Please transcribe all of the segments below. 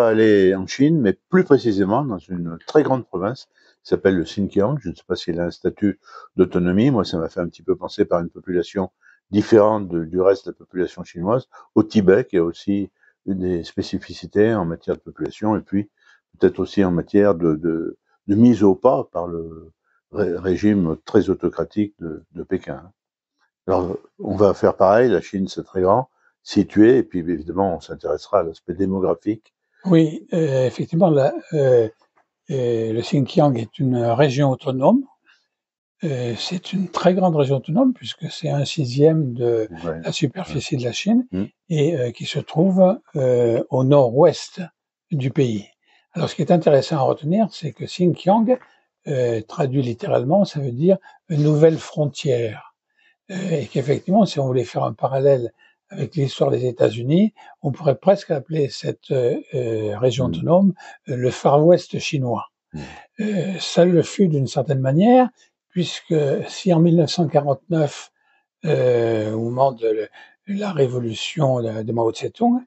va aller en Chine, mais plus précisément dans une très grande province qui s'appelle le Xinjiang. Je ne sais pas s'il a un statut d'autonomie. Moi, ça m'a fait un petit peu penser par une population différente du reste de la population chinoise, au Tibet, qui a aussi des spécificités en matière de population, et puis peut-être aussi en matière de mise au pas par le régime très autocratique de Pékin. Alors, on va faire pareil. La Chine, c'est très grand, situé, et puis évidemment, on s'intéressera à l'aspect démographique. Oui, effectivement, le Xinjiang est une région autonome. C'est une très grande région autonome puisque c'est 1/6 de Ouais, la ouais. superficie de la Chine Mm. et qui se trouve au nord-ouest du pays. Alors, ce qui est intéressant à retenir, c'est que Xinjiang, traduit littéralement, ça veut dire une nouvelle frontière. Et qu'effectivement, si on voulait faire un parallèle avec l'histoire des États-Unis, on pourrait presque appeler cette région Mm. autonome le Far West chinois. Mm. Ça le fut d'une certaine manière, puisque si en 1949, au moment de la révolution de Mao Tse-tung,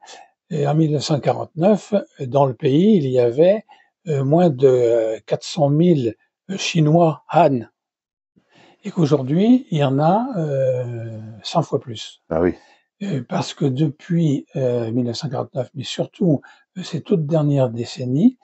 et en 1949, dans le pays, il y avait moins de 400 000 Chinois Han, et qu'aujourd'hui, il y en a 100 fois plus. Ah oui. Parce que depuis 1949, mais surtout ces toutes dernières décennies,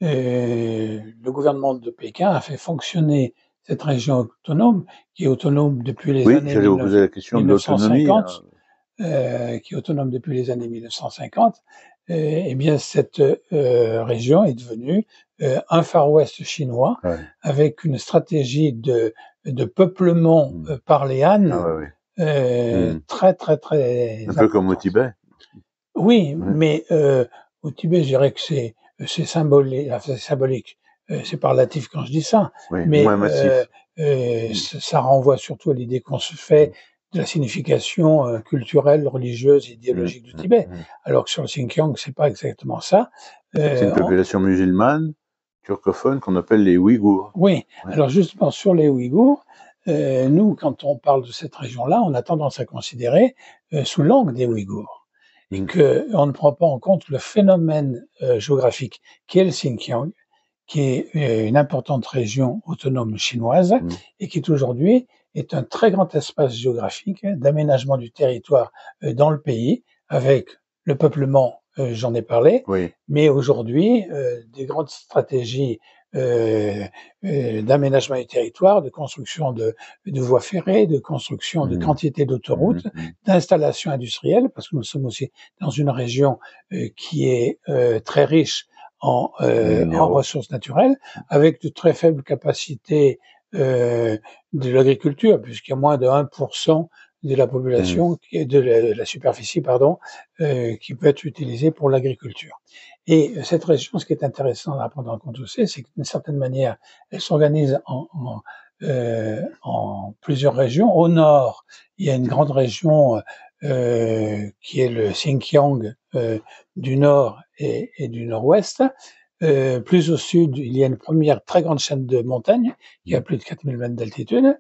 le gouvernement de Pékin a fait fonctionner cette région autonome, qui est autonome depuis les Oui, années j'allais vous poser la question de l'autonomie. 1950, qui est autonome depuis les années 1950. Eh bien, cette région est devenue un Far West chinois Ouais. avec une stratégie de peuplement Mm. par les Ah Han ouais, ouais. Mm. très, très, très Un peu comme au importante. Tibet. Oui, Ouais. mais au Tibet, je dirais que c'est symbolique. C'est par relatif quand je dis ça, Oui, mais moins massif. Mm. ça renvoie surtout à l'idée qu'on se fait de la signification culturelle, religieuse, Mm. idéologique du Mm. Tibet. Mm. Alors que sur le Xinjiang, c'est pas exactement ça. C'est une En population musulmane, turcophone, qu'on appelle les Ouïghours. Oui, Ouais. alors justement sur les Ouïghours, nous, quand on parle de cette région-là, on a tendance à considérer sous l'angle des Ouïghours et Mm. qu'on ne prend pas en compte le phénomène géographique qui est le Xinjiang, qui est une importante région autonome chinoise Mm. et qui aujourd'hui est un très grand espace géographique d'aménagement du territoire dans le pays avec le peuplement, j'en ai parlé, Oui. mais aujourd'hui des grandes stratégies euh, d'aménagement du territoire, de construction de voies ferrées, de construction de Mm. quantité Mm. d'autoroutes, Mm. d'installations industrielles, parce que nous sommes aussi dans une région qui est très riche Les en minéraux. ressources naturelles, avec de très faibles capacités de l'agriculture, puisqu'il y a moins de 1% de la Mm. population, de la superficie, pardon, qui peut être utilisée pour l'agriculture. Et cette région, ce qui est intéressant à prendre en compte aussi, c'est que d'une certaine manière, elle s'organise en plusieurs régions. Au nord, il y a une grande région qui est le Xinjiang du nord et du nord-ouest. Plus au sud, il y a une première très grande chaîne de montagnes qui a plus de 4000 mètres d'altitude.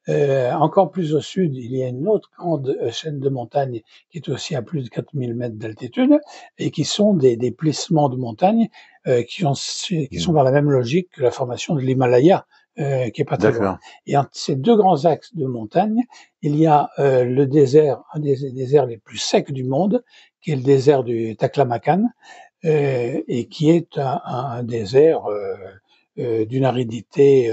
Encore plus au sud, il y a une autre grande chaîne de montagnes qui est aussi à plus de 4000 mètres d'altitude et qui sont des plissements de montagnes qui sont Mm. dans la même logique que la formation de l'Himalaya, qui est pas très loin. D'accord. Et entre ces deux grands axes de montagnes, il y a le désert, un des déserts les plus secs du monde, qui est le désert du Taklamakan, et qui est un désert d'une aridité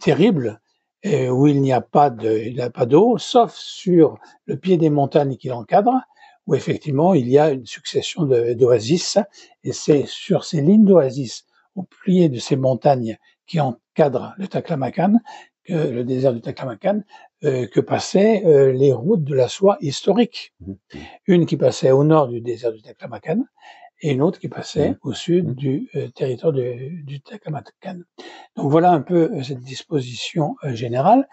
terrible, où il n'y a pas d'eau, sauf sur le pied des montagnes qui l'encadrent, où effectivement il y a une succession d'oasis, et c'est sur ces lignes d'oasis, au pied de ces montagnes qui encadrent le Taklamakan, le désert du Taklamakan, que passaient les routes de la soie historiques. Mm. Mm. Une qui passait au nord du désert du Taklamakan et une autre qui Mm. passait au sud Mm. du territoire du Taklamakan. Donc voilà un peu cette disposition générale.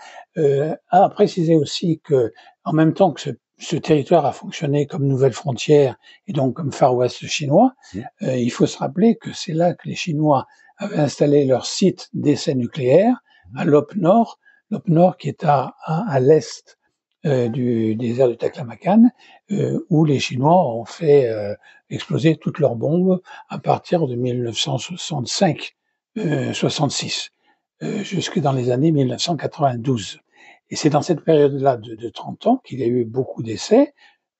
À préciser aussi que, en même temps que ce territoire a fonctionné comme nouvelle frontière et donc comme Far West chinois, Mm. il faut se rappeler que c'est là que les Chinois avaient installé leur site d'essai nucléaire à Lop Nord qui est à l'est du désert du Taklamakan, où les Chinois ont fait exploser toutes leurs bombes à partir de 1965-66, jusque dans les années 1992. Et c'est dans cette période-là de 30 ans qu'il y a eu beaucoup d'essais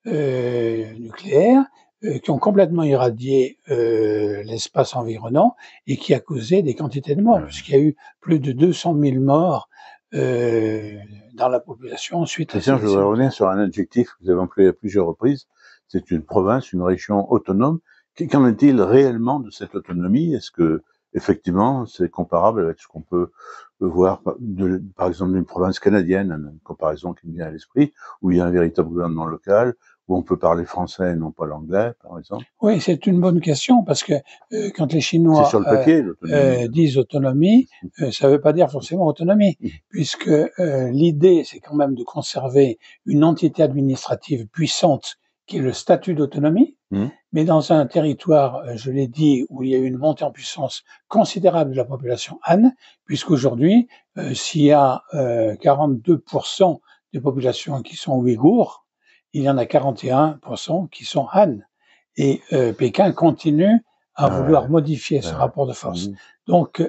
nucléaires qui ont complètement irradié l'espace environnant et qui a causé des quantités de morts, puisqu'il y a eu plus de 200 000 morts dans la population suite à Christian, ces je voudrais revenir sur un adjectif que vous avez employé à plusieurs reprises. C'est une province, une région autonome. Qu'en est-il réellement de cette autonomie? Est-ce que, effectivement, c'est comparable avec ce qu'on peut voir, par exemple, d'une province canadienne, une comparaison qui me vient à l'esprit, où il y a un véritable gouvernement local, où on peut parler français et non pas l'anglais, par exemple? Oui, c'est une bonne question parce que quand les C'est Chinois sur le papier, l'autonomie. disent autonomie, ça ne veut pas dire forcément autonomie, puisque l'idée, c'est quand même de conserver une entité administrative puissante qui est le statut d'autonomie, mais dans un territoire, je l'ai dit, où il y a eu une montée en puissance considérable de la population Han, puisqu'aujourd'hui, s'il y a 42% des populations qui sont ouïghours, il y en a 41% qui sont Han. Et Pékin continue à vouloir modifier ce rapport de force. Donc,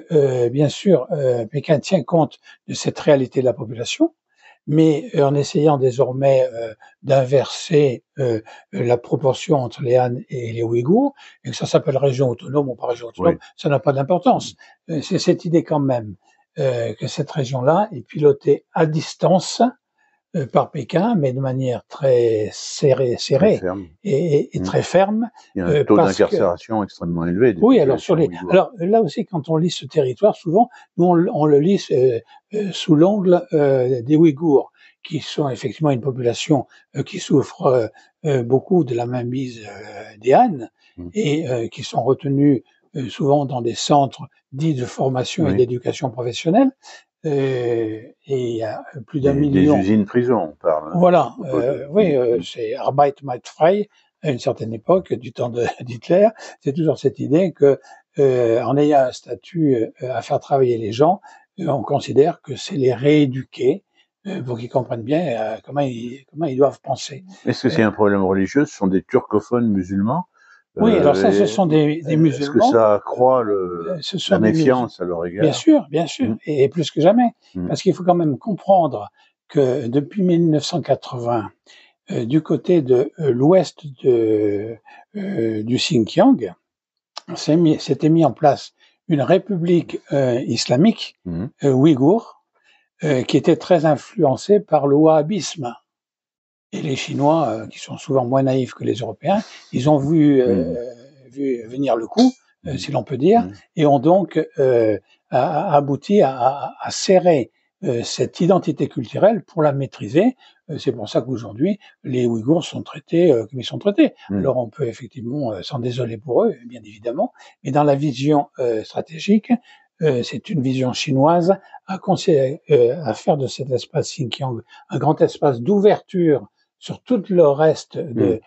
bien sûr, Pékin tient compte de cette réalité de la population, mais en essayant désormais d'inverser la proportion entre les Han et les Ouïghours, et que ça s'appelle région autonome ou pas région autonome, ça n'a pas d'importance. C'est cette idée quand même que cette région-là est pilotée à distance par Pékin, mais de manière très serrée très ferme. et très ferme. Il y a un taux d'incarcération extrêmement élevé. Oui, alors alors là aussi, quand on lit ce territoire, souvent, nous on le lit sous l'angle des Ouïghours, qui sont effectivement une population qui souffre beaucoup de la mainmise des Han et qui sont retenus souvent dans des centres dits de formation et d'éducation professionnelle. Et il y a plus d'un million. Des usines-prisons, on parle. Voilà, oui, c'est Arbeit macht frei à une certaine époque, du temps d'Hitler. C'est toujours cette idée que, en ayant un statut à faire travailler les gens, on considère que c'est les rééduquer pour qu'ils comprennent bien comment ils doivent penser. Est-ce que c'est un problème religieux? Ce sont des turcophones musulmans? Oui, alors ça, ce sont des musulmans. Est-ce que ça accroît la méfiance à leur égard? Bien sûr, et plus que jamais. Parce qu'il faut quand même comprendre que depuis 1980, du côté de l'ouest du Xinjiang, s'était mis en place une république islamique ouïghour qui était très influencée par le wahhabisme. Et les Chinois, qui sont souvent moins naïfs que les Européens, ils ont vu venir le coup, si l'on peut dire, et ont donc abouti à serrer cette identité culturelle pour la maîtriser. C'est pour ça qu'aujourd'hui, les Ouïghours sont traités comme ils sont traités. Alors on peut effectivement s'en désoler pour eux, bien évidemment, mais dans la vision stratégique, c'est une vision chinoise à faire de cet espace Xinjiang un grand espace d'ouverture sur tout le reste de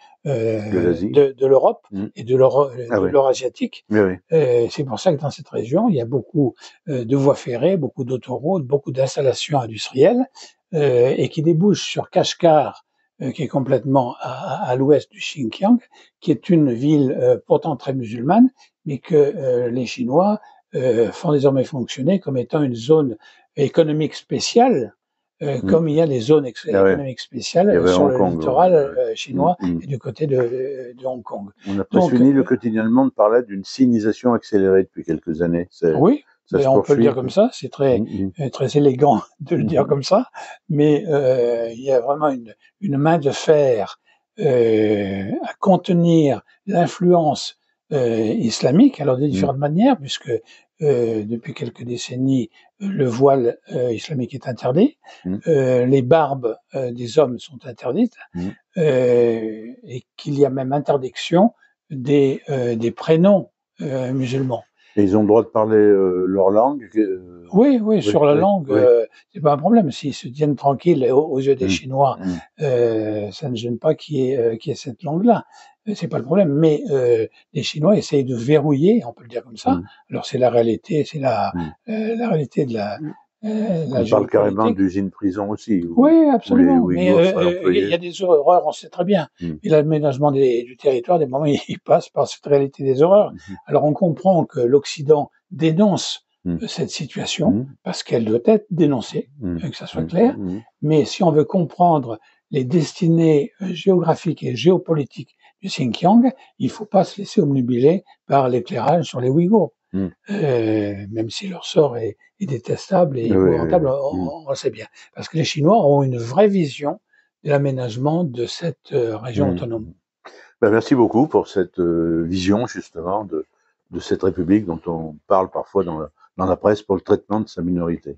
l'Europe et de l'Eurasiatique. C'est pour ça que dans cette région, il y a beaucoup de voies ferrées, beaucoup d'autoroutes, beaucoup d'installations industrielles et qui débouchent sur Kashgar, qui est complètement à l'ouest du Xinjiang, qui est une ville pourtant très musulmane, mais que les Chinois font désormais fonctionner comme étant une zone économique spéciale, comme il y a les zones économiques spéciales sur le littoral chinois et du côté de Hong Kong. On a presque fini le quotidien Le Monde parlait d'une sinisation accélérée depuis quelques années. Oui, mais on peut le dire comme ça, c'est très élégant de le dire comme ça, mais il y a vraiment une main de fer à contenir l'influence islamique, alors de différentes manières, puisque depuis quelques décennies, le voile islamique est interdit, les barbes des hommes sont interdites, et qu'il y a même interdiction des prénoms musulmans. Et ils ont le droit de parler leur langue? Oui, sur la langue, c'est pas un problème. S'ils se tiennent tranquilles aux yeux des Chinois, ça ne gêne pas qu'il y ait cette langue-là. C'est pas le problème. Mais les Chinois essayent de verrouiller, on peut le dire comme ça. Alors c'est la réalité, c'est la réalité la On parle carrément géopolitique. d'usine-prison aussi, Oui, où les absolument. Mais Ouïghours seraient il y employés. a des horreurs, on sait très bien. Mm. Et l'aménagement du territoire, des moments, il passe par cette réalité des horreurs. Mhm. Alors on comprend que l'Occident dénonce Mm. cette situation Mm. parce qu'elle doit être dénoncée, Mm. que ça soit Mm. clair. Mm. Mais si on veut comprendre les destinées géographiques et géopolitiques du Xinjiang, il faut pas se laisser omnubiler par l'éclairage sur les Ouïghours. Mm. Même si leur sort est détestable et Oui, oui, épouvantable, oui. on le sait bien. Parce que les Chinois ont une vraie vision de l'aménagement de cette région Mm. autonome. Ben, merci beaucoup pour cette vision justement de cette République dont on parle parfois dans la presse pour le traitement de sa minorité.